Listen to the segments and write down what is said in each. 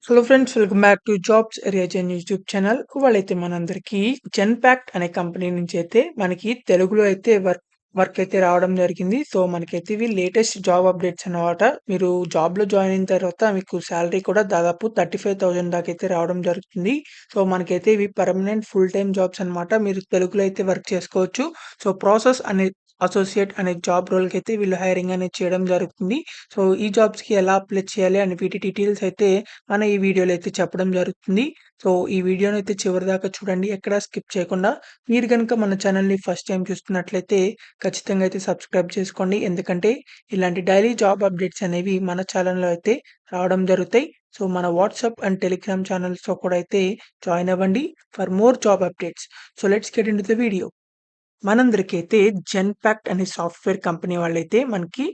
Hello friends, welcome back to jobs area change YouTube channel. ఇవాళైతే మనందరికీ Genpact అనే company నుంచి అయితే మనకి తెలుగులో అయితే వర్క్ అయితే రావడం జరిగింది. సో, మనకైతే ఇవి లేటెస్ట్ జాబ్ అప్డేట్స్ అన్నమాట. మీరు జాబ్‌లో జాయిన్ అయిన తర్వాత మీకు సాలరీ కూడా దాదాపు 35,000 దాకా అయితే రావడం జరుగుతుంది. సో, మనకైతే ఇవి పర్మనెంట్ ఫుల్ టైమ్ జాబ్స్ అన్నమాట. మీరు తెలుగులో అయితే వర్క్ చేసుకోవచ్చు. సో, ప్రాసెస్ అనే అసోసియేట్ అనే జాబ్ రోల్‌కైతే వీళ్ళు హైరింగ్ అనేది చేయడం జరుగుతుంది. సో, ఈ జాబ్స్‌కి ఎలా అప్లై చేయాలి అని వీటి డీటెయిల్స్ అయితే ఈ వీడియోలో అయితే చెప్పడం జరుగుతుంది. సో, ఈ వీడియోనైతే చివరిదాకా చూడండి. ఎక్కడా స్కిప్ చేయకుండా. మీరు గనుక మన ఛానల్‌ని ఫస్ట్ టైమ్ చూస్తున్నట్లయితే ఖచ్చితంగా అయితే సబ్స్క్రైబ్ చేసుకోండి. ఎందుకంటే ఇలాంటి డైలీ జాబ్ అప్డేట్స్ అనేవి మన ఛానల్‌లో అయితే రావడం జరుగుతాయి. సో, మన వాట్సాప్ అండ్ టెలిగ్రామ్ ఛానల్స్‌లో కూడా అయితే జాయిన్ అవ్వండి for more job updates. So, let's get into the video. మనందరికైతే జెన్‌పాక్ట్ అనే సాఫ్ట్‌వేర్ కంపెనీ వాళ్ళైతే మనకి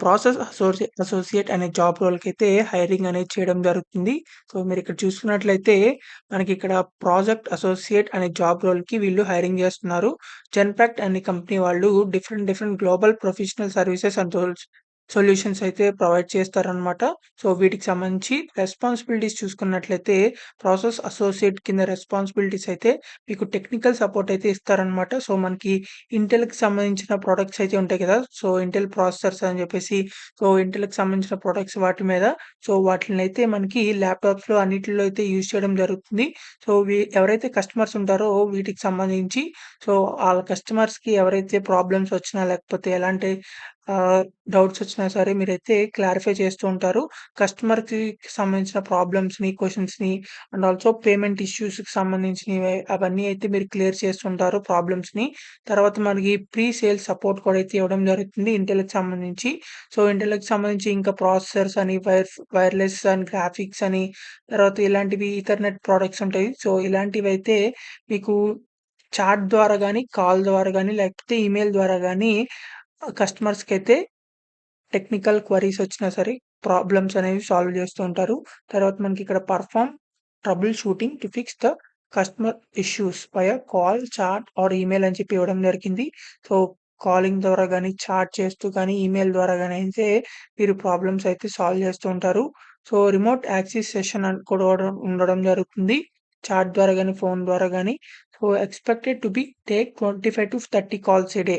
ప్రాసెస్ అసోసియేట్ అనే జాబ్ రోల్‌కైతే హైరింగ్ అనేది చేయడం జరుగుతుంది. సో, మీరిక్కడ చూసుకున్నట్లయితే మనకిక్కడ ప్రాజెక్ట్ అసోసియేట్ అనే జాబ్ రోల్‌కి వీళ్ళు హైరింగ్ చేస్తున్నారు. జెన్‌పాక్ట్ అనే కంపెనీ వాళ్ళు different global professional services and solutions అయితే ప్రొవైడ్ చేస్తారనమాట. సో, వీటికి సంబంధించి రెస్పాన్సిబిలిటీస్ చూసుకున్నట్లయితే ప్రాసెస్ అసోసియేట్ కింద రెస్పాన్సిబిలిటీస్ అయితే మీకు టెక్నికల్ సపోర్ట్ అయితే ఇస్తారనమాట. సో, మనకి ఇంటెల్‌కి సంబంధించిన ప్రొడక్ట్స్ అయితే ఉంటాయి కదా! సో, ఇంటెల్ ప్రాసెసర్స్ అని చెప్పేసి, సో, ఇంటెల్‌కి సంబంధించిన ప్రొడక్ట్స్ వాటి మీద సో, వాటిలనైతే మనకి ల్యాప్‌టాప్స్‌లో అన్నిటిలో అయితే యూజ్ చేయడం జరుగుతుంది. సో, ఎవరైతే కస్టమర్స్ ఉంటారో వీటికి సంబంధించి సో, ఆళ్ళ కస్టమర్స్‌కి ఎవరైతే ప్రాబ్లమ్స్ వచ్చినా లేకపోతే ఎలాంటి ఆహ్, డౌట్స్ వచ్చినా సరే మీరైతే క్లారిఫై చేస్తూ ఉంటారు. కస్టమర్‌కి సంబంధించిన ప్రాబ్లమ్స్‌ని, క్వెషన్స్‌ని అండ్ ఆల్సో పేమెంట్ ఇష్యూస్‌కి సంబంధించినవి అవన్నీ అయితే మీరు క్లియర్ చేస్తుంటారు ప్రాబ్లమ్స్‌ని. తర్వాత మనకి ప్రీ సేల్స్ సపోర్ట్ కూడా అయితే ఇవ్వడం జరుగుతుంది ఇంటెల్‌కి సంబంధించి. సో, ఇంటెల్‌కి సంబంధించి ఇంకా ప్రాసెసర్స్ అని, వైర్‌లెస్ అండ్ గ్రాఫిక్స్ అని, తర్వాత ఇలాంటివి ఈథర్‌నెట్ ప్రొడక్ట్స్ ఉంటాయి. సో, ఇలాంటివైతే మీకు చాట్ ద్వారా గాని, కాల్ ద్వారా గాని, లేకపోతే ఈమెయిల్ ద్వారా గాని కస్టమర్స్‌కైతే టెక్నికల్ క్వెరీస్ వచ్చినా సరే, ప్రాబ్లమ్స్ అనేవి సాల్వ్ చేస్తూ ఉంటారు. తర్వాత మనకిక్కడ perform trouble shooting to fix the customer issues via call, chat or email అని చెప్పి ఇవ్వడం జరిగింది. సో, కాలింగ్ ద్వారా గాని, చాట్ చేస్తూ గాని, ఈమెయిల్ ద్వారా గాని అయితే మీరు ప్రాబ్లమ్స్ అయితే సాల్వ్ చేస్తూ ఉంటారు. సో, రిమోట్ యాక్సెస్ సెషన్ అని కూడా ఉండడం జరుగుతుంది. చాట్ ద్వారా గాని, ఫోన్ ద్వారా గాని. So, expected to be take 25-30 calls a day.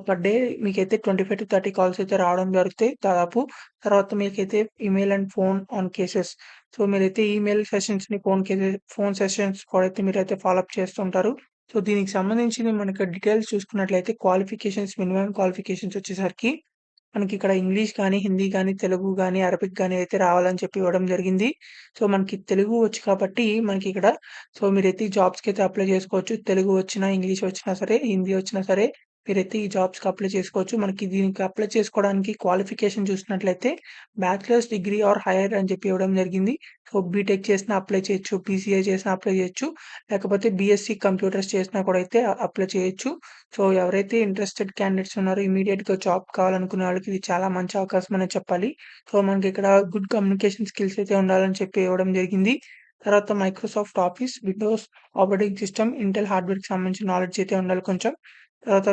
Per day మీకైతే 25-30 కాల్స్ అయితే రావడం జరుగుతాయి దాదాపు. తర్వాత మీకైతే email and phone on cases. So, మీరైతే ఈమెయిల్ సెషన్స్‌ని ఫోన్ సెషన్స్ కూడా అయితే మీరైతే ఫాలో అప్ చేస్తుంటారు. సో, దీనికి సంబంధించింది మనకు డీటెయిల్స్ చూసుకున్నట్లయితే మినిమమ్ క్వాలిఫికేషన్స్ వచ్చేసరికి మనకిక్కడ ఇంగ్లీష్ గాని, హిందీ గాని, తెలుగు గాని, అరబిక్ గాని అయితే రావాలని చెప్పి ఇవ్వడం జరిగింది. సో, మనకి తెలుగు వచ్చు కాబట్టి మనకిక్కడ సో, మీరైతే ఈ జాబ్స్‌కైతే అప్లై చేసుకోవచ్చు. తెలుగు వచ్చినా, ఇంగ్లీష్ వచ్చినా సరే, హిందీ వచ్చినా సరే మీరైతే ఈ జాబ్స్‌కి అప్లై చేసుకోవచ్చు. మనకి దీనికి అప్లై చేసుకోవడానికి క్వాలిఫికేషన్ చూసినట్లయితే బ్యాచిలర్స్ డిగ్రీ ఆర్ హైయర్ అని చెప్పి ఇవ్వడం జరిగింది. సో, బీటెక్ చేసినా అప్లై చేయొచ్చు. బీసీఏ చేసినా అప్లై చేయొచ్చు. లేకపోతే బీఎస్సీ కంప్యూటర్స్ చేసినా కూడా అయితే అప్లై చేయొచ్చు. సో, ఎవరైతే ఇంట్రెస్టెడ్ క్యాండిడేట్స్ ఉన్నారో ఇమ్మీడియేట్‌గా జాబ్ కావాలనుకునే వాళ్ళకి ఇది చాలా మంచి అవకాశం అనే చెప్పాలి. సో, మనకిక్కడ గుడ్ కమ్యూనికేషన్ స్కిల్స్ అయితే ఉండాలని చెప్పి ఇవ్వడం జరిగింది. తర్వాత Microsoft Office, Windows operating system, Intel హార్డ్‌వేర్‌కి సంబంధించిన నాలెడ్జ్ అయితే ఉండాలి కొంచెం. తర్వాత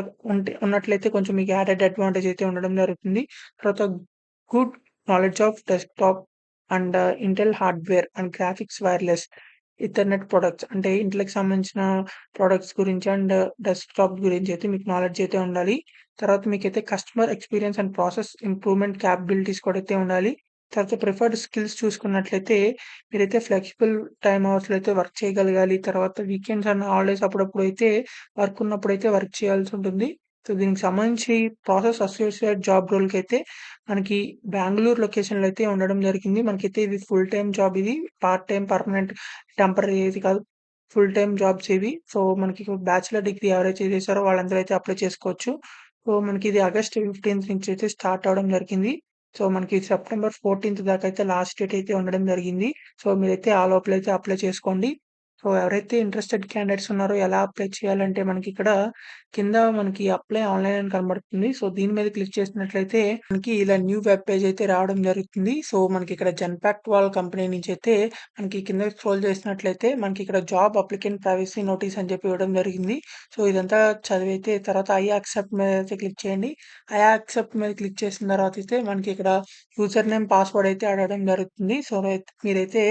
ఉన్నట్లయితే కొంచెం మీకు యాడెడ్ అడ్వాంటేజ్ అయితే ఉండడం జరుగుతుంది. తర్వాత good knowledge of desktop and Intel hardware and graphics wireless Ethernet products అంటే ఇంట్లకి సంబంధించిన ప్రొడక్ట్స్ గురించి అండ్ డెస్క్‌టాప్ గురించి అయితే మీకు నాలెడ్జ్ అయితే ఉండాలి. తర్వాత మీకైతే customer experience and process improvement capabilities కూడా అయితే ఉండాలి. తర్వాత ప్రిఫర్డ్ స్కిల్స్ చూసుకున్నట్లయితే మీరైతే ఫ్లెక్సిబుల్ టైమ్ అవర్స్‌లో అయితే వర్క్ చేయగలగాలి. తర్వాత వీకెండ్స్ అండ్ హాలిడేస్ అప్పుడప్పుడు అయితే వర్క్ ఉన్నప్పుడైతే వర్క్ చేయాల్సుంటుంది. సో, దీనికి సంబంధించి ప్రాసెస్ అసోసియేట్ జాబ్ రోల్‌కైతే మనకి బెంగుళూరు లొకేషన్‌లో అయితే ఉండడం జరిగింది. మనకైతే ఇది ఫుల్ టైమ్ జాబ్ ఇది. పార్ట్ టైమ్, పర్మనెంట్, టెంపరరీ ఏది కాదు. ఫుల్ టైమ్ జాబ్స్ ఇవి. సో, మనకి బ్యాచిలర్ డిగ్రీ ఎవరైతే చేసారో వాళ్ళందరూ అయితే అప్లై చేసుకోవచ్చు. సో, మనకి ఇది ఆగస్ట్ 15 నుంచి అయితే స్టార్ట్ అవ్వడం జరిగింది. సో, మనకి సెప్టెంబర్ 14 దాకా అయితే లాస్ట్ డేట్ అయితే ఉండడం జరిగింది. సో, మీరైతే ఆ లోపలైతే అప్లై చేసుకోండి. సో, ఎవరైతే ఇంట్రెస్టెడ్ క్యాండిడేట్స్ ఉన్నారో ఎలా అప్లై చేయాలంటే మనకిక్కడ కింద మనకి అప్లై ఆన్‌లైన్ అని కనబడుతుంది. సో, దీని మీద క్లిక్ చేసినట్లయితే మనకి ఇలా న్యూ వెబ్ పేజ్ అయితే రావడం జరుగుతుంది. సో, మనకిక్కడ జెన్‌పాక్ట్ వాళ్ళ కంపెనీ నుంచైతే మనకి కిందకి స్క్రోల్ చేసినట్లయితే మనకిక్కడ జాబ్ అప్లికెంట్ ప్రైవసీ నోటీస్ అని చెప్పి ఇవ్వడం జరిగింది. సో, ఇదంతా చదివితే తర్వాత ఐ యాక్సెప్ట్ మీద అయితే క్లిక్ చేయండి. ఐ యాక్సెప్ట్ మీద క్లిక్ చేసిన తర్వాత అయితే మనకిక్కడ యూజర్ నేమ్, పాస్వర్డ్ అయితే అడగడం జరుగుతుంది. సో, మీరైతే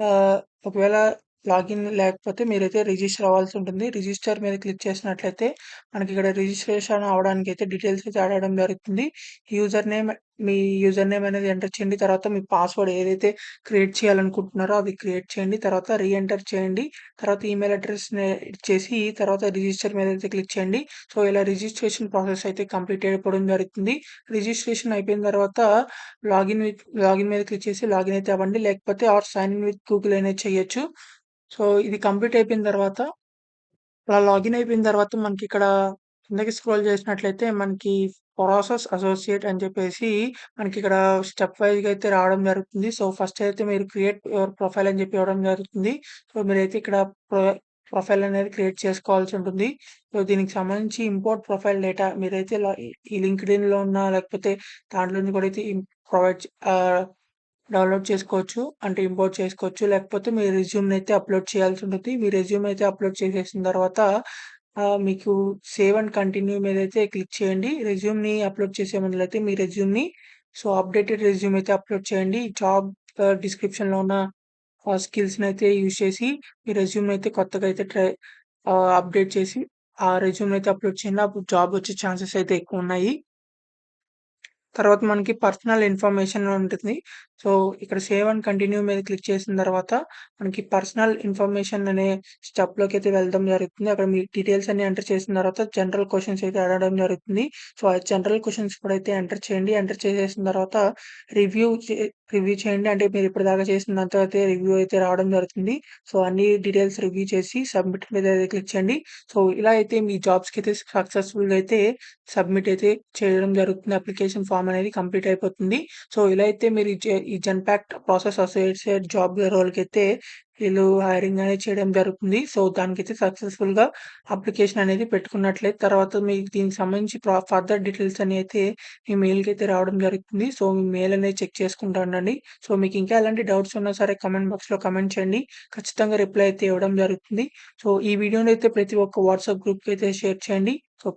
ఆహ్, ఒకవేళ లాగిన్ లేకపోతే మీరైతే రిజిస్టర్ అవ్వాల్సి ఉంటుంది. రిజిస్టర్ మీద క్లిక్ చేసినట్లయితే మనకిక్కడ రిజిస్ట్రేషన్ అవ్వడానికైతే డీటెయిల్స్ అయితే అడగడం జరుగుతుంది. యూజర్ నేమ్ మీ యూజర్ నేమ్ అనేది ఎంటర్ చేయండి. తర్వాత మీ పాస్వర్డ్ ఏదైతే క్రియేట్ చేయాలనుకుంటున్నారో అది క్రియేట్ చేయండి. తర్వాత ఎంటర్ చేయండి. తర్వాత ఈమెయిల్ అడ్రెస్‌ని ఇచ్చేసి తర్వాత రిజిస్టర్ మీద అయితే క్లిక్ చేయండి. సో, ఇలా రిజిస్ట్రేషన్ ప్రాసెస్ అయితే కంప్లీట్ అయిపోవడం జరుగుతుంది. రిజిస్ట్రేషన్ అయిపోయిన తర్వాత లాగిన్ మీద క్లిక్ చేసి లాగిన్ అయితే అవ్వండి. లేకపోతే సైన్ ఇన్ విత్ గూగుల్ అనేది చేయొచ్చు. సో, ఇది కంప్లీట్ అయిపోయిన తర్వాత అలా లాగిన్ అయిపోయిన తర్వాత మనకిక్కడ కిందకి స్క్రోల్ చేసినట్లయితే మనకి ప్రాసెస్ అసోసియేట్ అని చెప్పేసి మనకిక్కడ స్టెప్ వైస్‌గా అయితే రావడం జరుగుతుంది. సో, ఫస్ట్ అయితే మీరు క్రియేట్ యువర్ ప్రొఫైల్ అని చెప్పి ఇవ్వడం జరుగుతుంది. సో, మీరైతే ఇక్కడ ప్రొ ప్రొఫైల్ అనేది క్రియేట్ చేసుకోవాల్సి ఉంటుంది. సో, దీనికి సంబంధించి ఇంపోర్ట్ ప్రొఫైల్ డేటా మీరైతే ఈ లింక్డ్ఇన్‌లో ఉన్న లేకపోతే దాంట్లో నుంచి కూడా అయితే ప్రొవైడ్ ఆహ్ డౌన్‌లోడ్ చేసుకోవచ్చు. అంటే ఇంపోర్ట్ చేసుకోవచ్చు. లేకపోతే మీ రెజ్యూమ్‌నైతే అప్‌లోడ్ చేయాల్సి ఉంటుంది. మీ రెజ్యూమ్ అయితే అప్‌లోడ్ చేసేసిన తర్వాత మీకు సేవ్ అండ్ కంటిన్యూ మీదైతే క్లిక్ చేయండి. రెజ్యూమ్‌ని అప్‌లోడ్ చేసే ముందులైతే మీ రెజ్యూమ్‌ని అప్‌డేటెడ్ రెజ్యూమ్ అయితే అప్‌లోడ్ చేయండి. జాబ్ డిస్క్రిప్షన్‌లో ఉన్న స్కిల్స్‌నైతే యూజ్ చేసి మీ రెజ్యూమ్‌నైతే కొత్తగా అయితే అప్‌డేట్ చేసి ఆ రెజ్యూమ్‌నైతే అప్‌లోడ్ చేయండి. అప్పుడు జాబ్ వచ్చే ఛాన్సెస్ అయితే ఎక్కువున్నాయి. తర్వాత మనకి పర్సనల్ ఇన్ఫర్మేషన్ ఉంటుంది. సో, ఇక్కడ సేవ్ అండ్ కంటిన్యూ మీద క్లిక్ చేసిన తర్వాత మనకి పర్సనల్ ఇన్ఫర్మేషన్ అనే స్టెప్‌లోకైతే వెళ్ళడం జరుగుతుంది. అక్కడ మీ డీటెయిల్స్ అన్నీ ఎంటర్ చేసిన తర్వాత జనరల్ క్వెషన్స్ అయితే అడగడం జరుగుతుంది. సో, ఆ జనరల్ క్వెషన్స్ కూడా అయితే ఎంటర్ చేయండి. ఎంటర్ చేసేసిన తర్వాత రివ్యూ చే రివ్యూ చేయండి. అంటే మీరు ఇప్పటిదాకా చేసినంత అయితే రివ్యూ అయితే రావడం జరుగుతుంది. సో, అన్ని డీటెయిల్స్ రివ్యూ చేసి సబ్మిట్ మీద అయితే క్లిక్ చేయండి. సో, ఇలా అయితే మీ జాబ్స్‌కైతే సక్సెస్‌ఫుల్‌గా అయితే సబ్మిట్ అయితే చేయడం జరుగుతుంది. అప్లికేషన్ ఫార్మ్ అనేది కంప్లీట్ అయిపోతుంది. సో, ఇలా అయితే మీరు ఈ జెన్‌పాక్ట్ ప్రాసెస్ అసోసియేట్ జాబ్ రోల్‌కైతే వీళ్ళు హైరింగ్ అనేది చేయడం జరుగుతుంది. సో, దానికైతే సక్సెస్‌ఫుల్‌గా అప్లికేషన్ అనేది పెట్టుకున్నట్లయితే తర్వాత మీకు దీనికి సంబంధించి ఫర్దర్ డీటెయిల్స్ అని అయితే మీ మెయిల్‌కైతే రావడం జరుగుతుంది. సో, మీ మెయిల్ అనేది చెక్ చేసుకుంటా ఉండండి. సో, మీకు ఇంకా ఎలాంటి డౌట్స్ ఉన్నా సరే కామెంట్ బాక్స్‌లో కామెంట్ చేయండి. ఖచ్చితంగా రిప్లై అయితే ఇవ్వడం జరుగుతుంది. సో, ఈ వీడియోనైతే ప్రతి ఒక్క వాట్సాప్ గ్రూప్‌కి అయితే షేర్ చేయండి. So,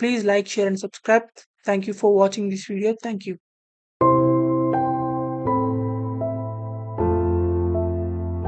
please like, share and subscribe. Thank you for watching this video. Thank you.